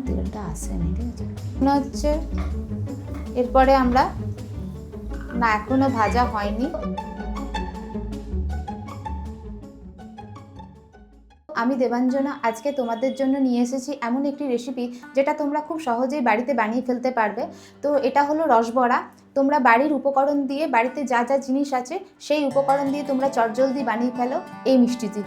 তেলটা আসেনি, ঠিক আছে? মনে হচ্ছে এরপরে আমরা, না এখনো ভাজা হয়নি। আমি দেবাঞ্জনা আজকে তোমাদের জন্য নিয়ে এসেছি এমন একটি রেসিপি যেটা তোমরা খুব সহজেই বাড়িতে বানিয়ে ফেলতে পারবে। তো এটা হলো রসবড়া। তোমরা বাড়ির উপকরণ দিয়ে, বাড়িতে যা যা জিনিস আছে সেই উপকরণ দিয়ে তোমরা চটজলদি বানিয়ে ফেলো এই মিষ্টিটি।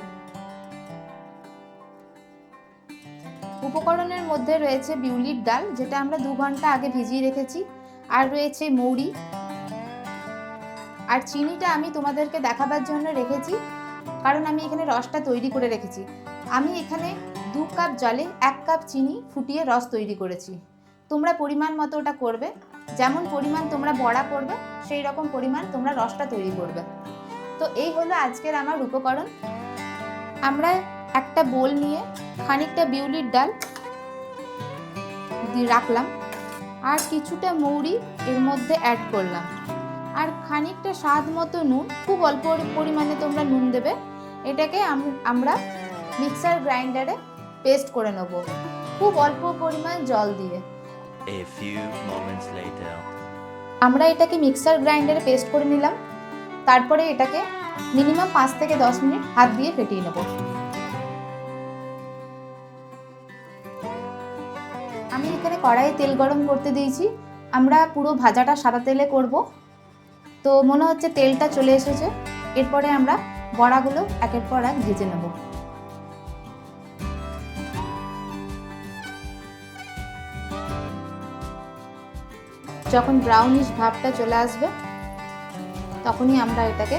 উপকরণের মধ্যে রয়েছে বিউলির ডাল, যেটা আমরা 2 ঘন্টা আগে ভিজিয়ে রেখেছি, আর রয়েছে মৌরি, আর চিনিটা আমি তোমাদেরকে দেখাবার জন্য রেখেছি, কারণ আমি এখানে রসটা তৈরি করে রেখেছি। আমি এখানে 2 কাপ জলে 1 কাপ চিনি ফুটিয়ে রস তৈরি করেছি। তোমরা পরিমাণ মতো ওটা করবে, যেমন পরিমাণ তোমরা বড়া করবে সেই রকম পরিমাণ তোমরা রসটা তৈরি করবে। তো এই হলো আজকের আমার উপকরণ। আমরা একটা বোল নিয়ে খানিকটা বিউলির ডাল দিয়ে রাখলাম, আর কিছুটা মৌরি এর মধ্যে অ্যাড করলাম, আর খানিকটা স্বাদ মতো নুন, খুব অল্প পরিমাণে তোমরা নুন দেবে। এটাকে আমরা মিক্সার গ্রাইন্ডারে পেস্ট করে নেব, খুব অল্প পরিমাণ জল দিয়ে। A few moments later. আমরা এটাকে মিক্সার গ্রাইন্ডারে পেস্ট করে নিলাম। তারপরে এটাকে মিনিমাম 5 থেকে 10 মিনিট হাত দিয়ে ফেটিয়ে নেব। আমি এখানে কড়াইয়ে তেল গরম করতে দিয়েছি। আমরা পুরো ভাজাটা সাদা তেলে করব। তো মনে হচ্ছে তেলটা চলে এসেছে। এরপরে আমরা বড়াগুলো একের পর এক ভেজে নেব। যখন ব্রাউনিশ ভাবটা চলে আসবে তখনই আমরা এটাকে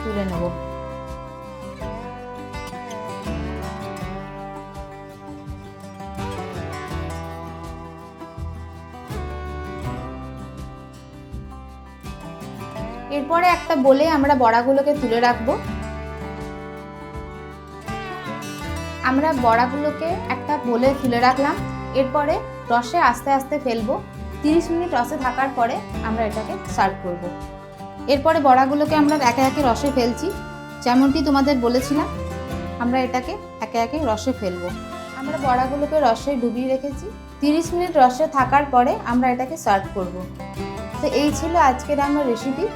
তুলে নেব। এরপরে একটা বলে আমরা বড়াগুলোকে তুলে রাখবো। আমরা বড়াগুলোকে একটা বলে তুলে রাখলাম। এরপরে রসে আস্তে আস্তে ফেলবো। 30 মিনিট রসে থাকার পরে আমরা এটাকে সার্ভ করব। এরপরে বড়াগুলোকে আমরা একে একে রসে ফেলছি, যেমনটি তোমাদের বলেছিলাম আমরা এটাকে একে একে রসে ফেলবো। আমরা বড়াগুলোকে রসে ডুবিয়ে রেখেছি। 30 মিনিট রসে থাকার পরে আমরা এটাকে সার্ভ করব। তো এই ছিল আজকের আমার রেসিপি।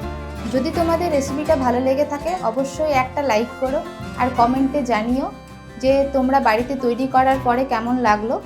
যদি তোমাদের রেসিপিটা ভালো লেগে থাকে অবশ্যই একটা লাইক করো, আর কমেন্টে জানিও যে তোমরা বাড়িতে তৈরি করার পরে কেমন লাগলো।